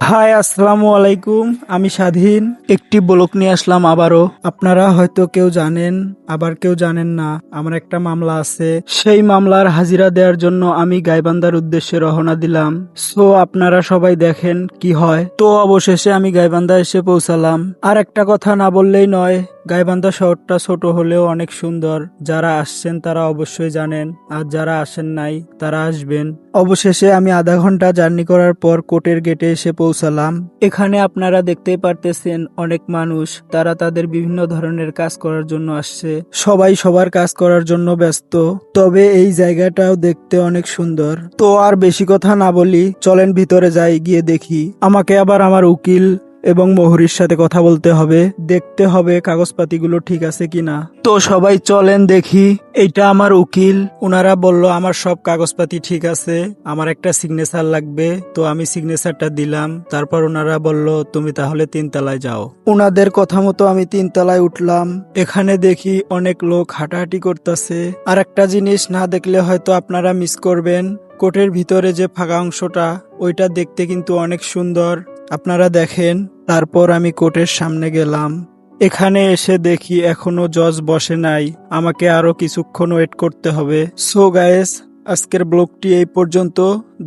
High, আসসালামু আলাইকুম। আমি স্বাধীন একটি ব্লগ নিয়ে আসলাম আবারও। আপনারা হয়তো কেউ জানেন, আবার কেউ জানেন না। আমার একটা মামলা আছে, সেই মামলার হাজিরা দেওয়ার জন্য আমি গাইবান্ধার উদ্দেশ্যে রওনা দিলাম। সো আপনারা সবাই দেখেন কি হয়। তো অবশেষে আমি গাইবান্ধা এসে পৌঁছালাম। আর একটা কথা না বললেই নয়, গাইবান্ধা শহরটা ছোট হলেও অনেক সুন্দর। যারা আসছেন তারা অবশ্যই জানেন, আর যারা আসেন নাই তারা আসবেন। অবশেষে আমি আধা ঘন্টা জার্নি করার পর কোর্টের গেটে এসে পৌঁছালাম। এখানে আপনারা দেখতেই পারতেছেন অনেক মানুষ, তারা তাদের বিভিন্ন ধরনের কাজ করার জন্য আসছে। সবাই সবার কাজ করার জন্য ব্যস্ত। তবে এই জায়গাটাও দেখতে অনেক সুন্দর। তো আর বেশি কথা না বলি, চলেন ভিতরে যাই, গিয়ে দেখি। আমাকে আবার আমার উকিল এবং মোহরির সাথে কথা বলতে হবে, দেখতে হবে কাগজপাতিগুলো ঠিক আছে কিনা। তো সবাই চলেন দেখি। এইটা আমার উকিল, ওনারা বলল আমার সব কাগজপাতি ঠিক আছে, আমার একটা সিগনেচার লাগবে। তো আমি সিগনেচারটা দিলাম। তারপর ওনারা বলল তুমি তাহলে 3 তলায় যাও। ওনাদের কথা মতো আমি 3 তলায় উঠলাম। এখানে দেখি অনেক লোক হাঁটাহাঁটি করতেছে। আর একটা জিনিস না দেখলে হয়তো আপনারা মিস করবেন, কোর্টের ভিতরে যে ফাঁকা অংশটা, ওইটা দেখতে কিন্তু অনেক সুন্দর। আপনারা দেখেন। তারপর আমি কোর্টের সামনে গেলাম। এখানে এসে দেখি এখনো জজ বসে নাই, আমাকে আরো কিছুক্ষণ ওয়েট করতে হবে। সো গাইস, আজকের ব্লগটি এই পর্যন্ত।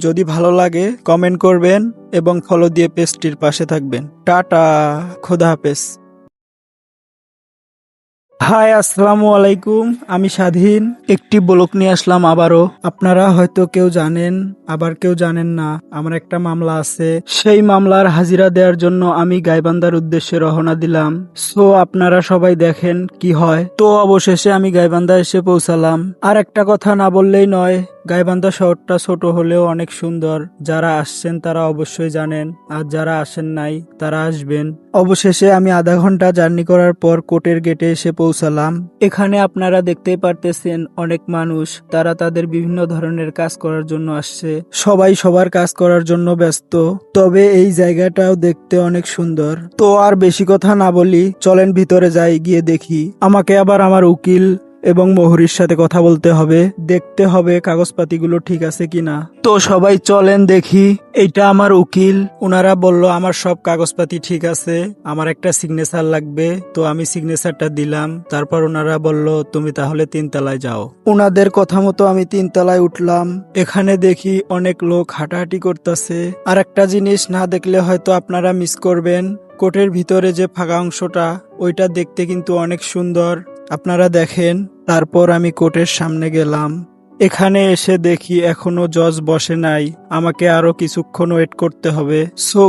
যদি ভালো লাগে কমেন্ট করবেন এবং ফলো দিয়ে পেজটির পাশে থাকবেন। টাটা, খোদা হাফেজ। হাই, আসসালামু আলাইকুম। আমি স্বাধীন একটি ব্লগ নিয়ে আসলাম আবারও। আপনারা হয়তো কেউ জানেন, আবার কেউ জানেন না। আমার একটা মামলা আছে, সেই মামলার হাজিরা দেওয়ার জন্য আমি গাইবান্ধার উদ্দেশ্যে রওনা দিলাম। সো আপনারা সবাই দেখেন কি হয়। তো অবশেষে আমি গাইবান্ধা এসে পৌঁছালাম। আর একটা কথা না বললেই নয়, গাইবান্ধা শহরটা ছোট হলেও অনেক সুন্দর। যারা আসছেন তারা অবশ্যই জানেন, আর যারা আসেন নাই তারা আসবেন। অবশেষে আমি আধা ঘন্টা জার্নি করার পর কোর্টের গেটে এসে পৌঁছালাম। এখানে আপনারা দেখতেই পারতেছেন অনেক মানুষ, তারা তাদের বিভিন্ন ধরনের কাজ করার জন্য আসছে। সবাই সবার কাজ করার জন্য ব্যস্ত। তবে এই জায়গাটাও দেখতে অনেক সুন্দর। তো আর বেশি কথা না বলি, চলেন ভিতরে যাই, গিয়ে দেখি। আমাকে আবার আমার উকিল এবং মোহরির সাথে কথা বলতে হবে, দেখতে হবে কাগজপাতিগুলো ঠিক আছে কিনা। তো সবাই চলেন দেখি। এইটা আমার উকিল, ওনারা বলল আমার সব কাগজপাতি ঠিক আছে, আমার একটা সিগনেচার লাগবে। তো আমি সিগনেচারটা দিলাম। তারপর ওনারা বলল তুমি তাহলে 3 তলায় যাও। ওনাদের কথা মতো আমি 3 তলায় উঠলাম। এখানে দেখি অনেক লোক হাঁটাহাঁটি করতেছে। আর একটা জিনিস না দেখলে হয়তো আপনারা মিস করবেন, কোর্টের ভিতরে যে ফাঁকা অংশটা, ওইটা দেখতে কিন্তু অনেক সুন্দর। আপনারা দেখেন। তারপর আমি কোর্টের সামনে গেলাম। এখানে এসে দেখি এখনো জজ বসে নাই, আমাকে আরো কিছুক্ষণ ওয়েট করতে হবে। সো